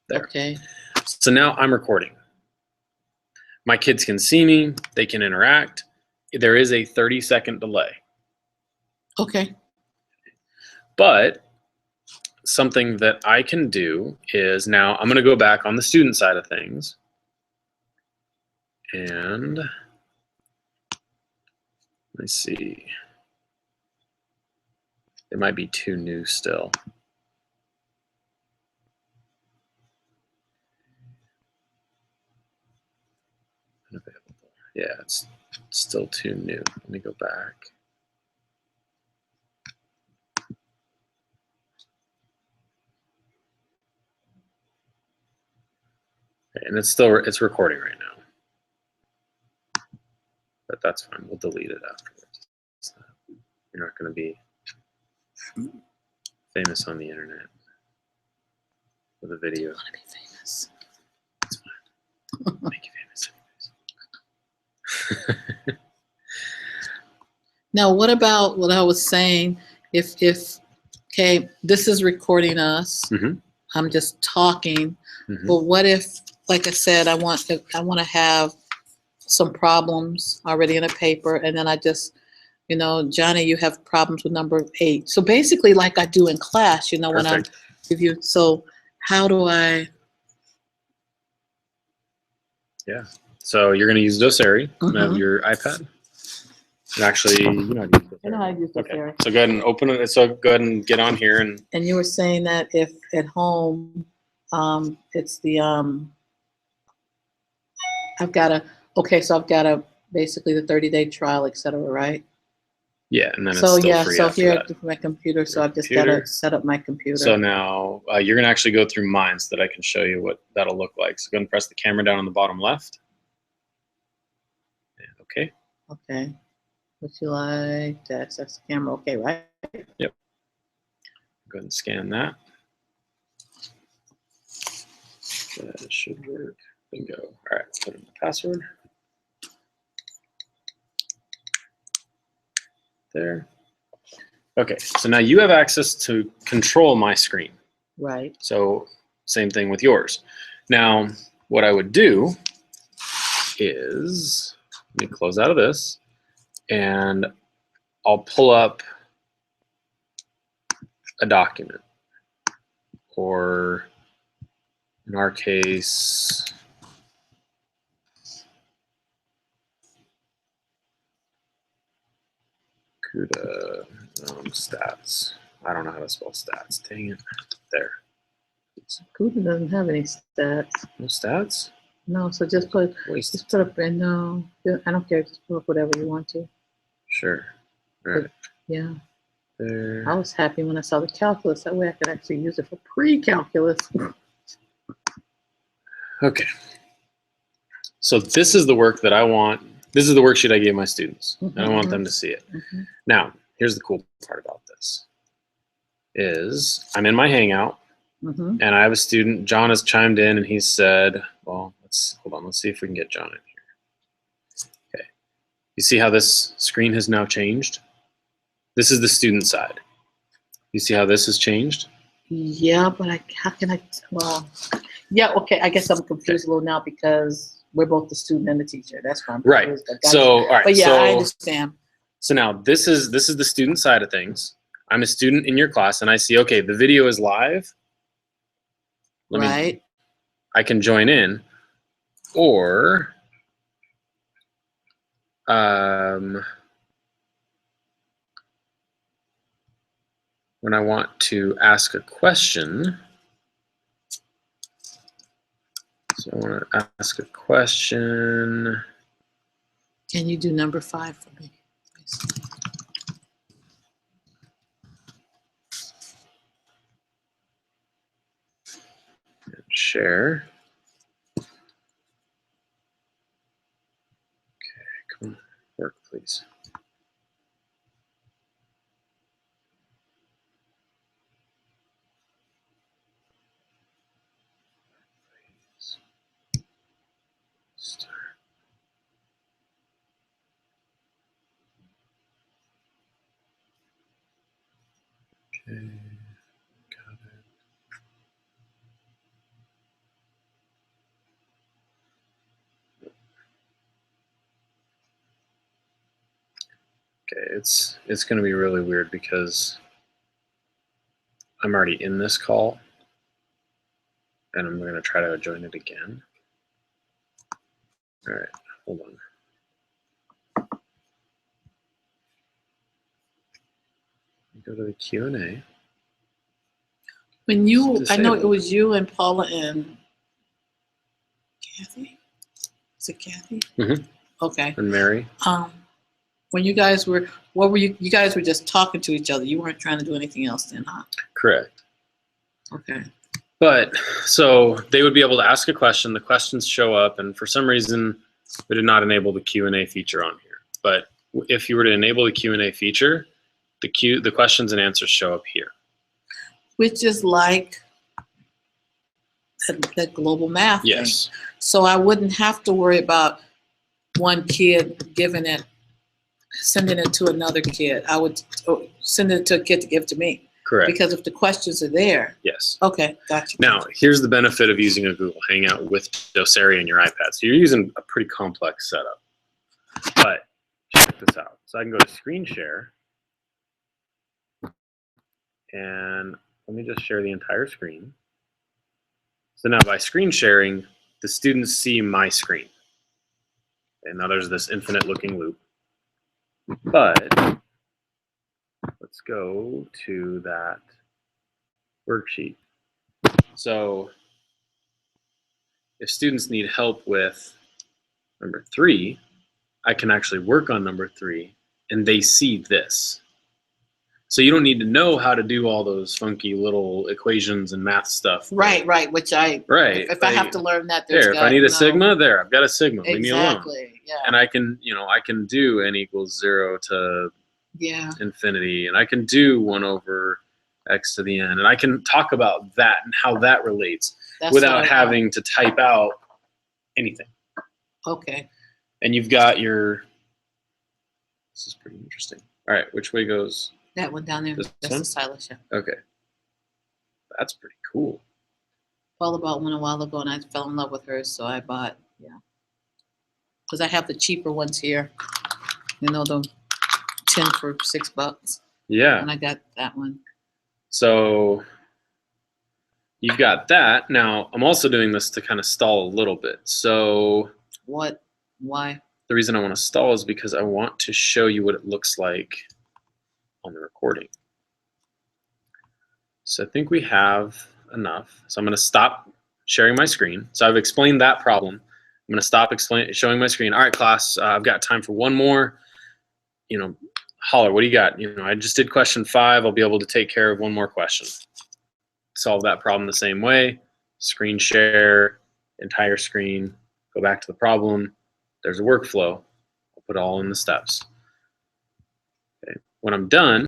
There. Okay. So now I'm recording. My kids can see me. They can interact. There is a 30-second delay. Okay. But something that I can do is now I'm going to go back on the student side of things. And let's see. It might be too new still. Unavailable. Yeah, it's still too new. Let me go back. Okay, and it's recording right now. But that's fine. We'll delete it afterwards. You're not going to be famous on the internet with a video. I want to be famous. That's fine. Make you famous anyways. Now, what about what I was saying? If okay, this is recording us. Mhm. I'm just talking. Mhm. But what if, like I said, I want to have some problems already in a paper, and then I just, Johnny, you have problems with number 8. So basically, like I do in class, when I'm Perfect. with you. So how do I? Yeah. So you're going to use Doceri. Mhm. Have your iPad. And actually, you know how to use Doceri. I know how to use Doceri. Okay. So go ahead and open it. So go ahead and get on here and. And you were saying that if at home, it's the I've got to basically the 30-day trial, et cetera, right? Yeah, and then So it's still yeah, free so after here that. at my computer, so Your I've just got computer. to set up my computer. So now you're going to actually go through mine so that I can show you what that'll look like. So go ahead and press the camera down on the bottom left. And okay. Okay. Would you like to access the camera? Okay, right? Yep. Go ahead and scan that. That should work. Bingo. All right, put in the password. There. Okay, so now you have access to control my screen. Right. So same thing with yours. Now, what I would do is, let me close out of this, and I'll pull up a document, or in our case, CUDA stats. I don't know how to spell stats. Dang it. There. CUDA doesn't have any stats. No stats? No, so just put up and no, I don't care. Just put up whatever you want to. Sure. All right. Yeah. There. I was happy when I saw the calculus. That way I could actually use it for pre-calculus. Okay. So this is the work that I want. This is the worksheet I gave my students. Mm-hmm. I want them to see it. Mm-hmm. Now, here's the cool part about this. Is I'm in my Hangout, Mm-hmm. and I have a student. John has chimed in, and he said, well, hold on. Let's see if we can get John in here. Okay. You see how this screen has now changed? This is the student side. You see how this has changed? Yeah, but how can I, well, yeah, okay, I guess I'm confused a little now because we're both the student and the teacher. That's fine. Right. So, all right. But yeah, so, I understand. So now this is the student side of things. I'm a student in your class, and I see, okay, the video is live. Right. I can join in, or when I want to ask a question, so I want to ask a question. Can you do number 5 for me? Share. Okay, come on, work, please. Start. Okay, got it. Okay, it's going to be really weird because I'm already in this call, and I'm going to try to join it again. All right, hold on. Go to the Q&A. When you, I know it Disabled. was you and Paula and Kathy. Is it Kathy? Mhm. Okay. And Mary. When you guys were, what were you? You guys were just talking to each other. You weren't trying to do anything else, then, huh? Correct. Okay. But so they would be able to ask a question. The questions show up, and for some reason, we did not enable the Q&A feature on here. But if you were to enable the Q&A feature, the questions and answers show up here. Which is like the global math thing. Yes. So I wouldn't have to worry about one kid giving it, sending it to another kid. I would send it to a kid to give to me. Correct. Because if the questions are there. Yes. Okay, gotcha. Now, here's the benefit of using a Google Hangout with Doceri and your iPad. So you're using a pretty complex setup. But check this out. So I can go to screen share. And let me just share the entire screen. So now by screen sharing, the students see my screen. And now there's this infinite looking loop. But let's go to that worksheet. So if students need help with number 3, I can actually work on number 3 and they see this. So you don't need to know how to do all those funky little equations and math stuff. Right, which I, Right. if I have to learn that, There, if I need a sigma, there, I've got a sigma. Leave me alone. Exactly, yeah. And I can, I can do n equals 0 to infinity, and I can do 1 over x to the n, and I can talk about that and how that relates without having to type out anything. Okay. And you've got your, this is pretty interesting. All right, which way goes? That one down there. This That's one? the stylus, yeah. Okay. That's pretty cool. Paula bought one a while ago and I fell in love with hers, so I bought, yeah. Because I have the cheaper ones here. You know, the 10 for $6. Yeah. And I got that one. So you've got that. Now, I'm also doing this to kind of stall a little bit. So what? Why? The reason I want to stall is because I want to show you what it looks like on the recording. So I think we have enough. So I'm going to stop sharing my screen. So I've explained that problem. I'm going to stop showing my screen. All right, class, I've got time for one more. Holler, what do you got? I just did question 5. I'll be able to take care of one more question. Solve that problem the same way. Screen share, entire screen, go back to the problem. There's a workflow. I'll put it all in the steps. Okay. When I'm done,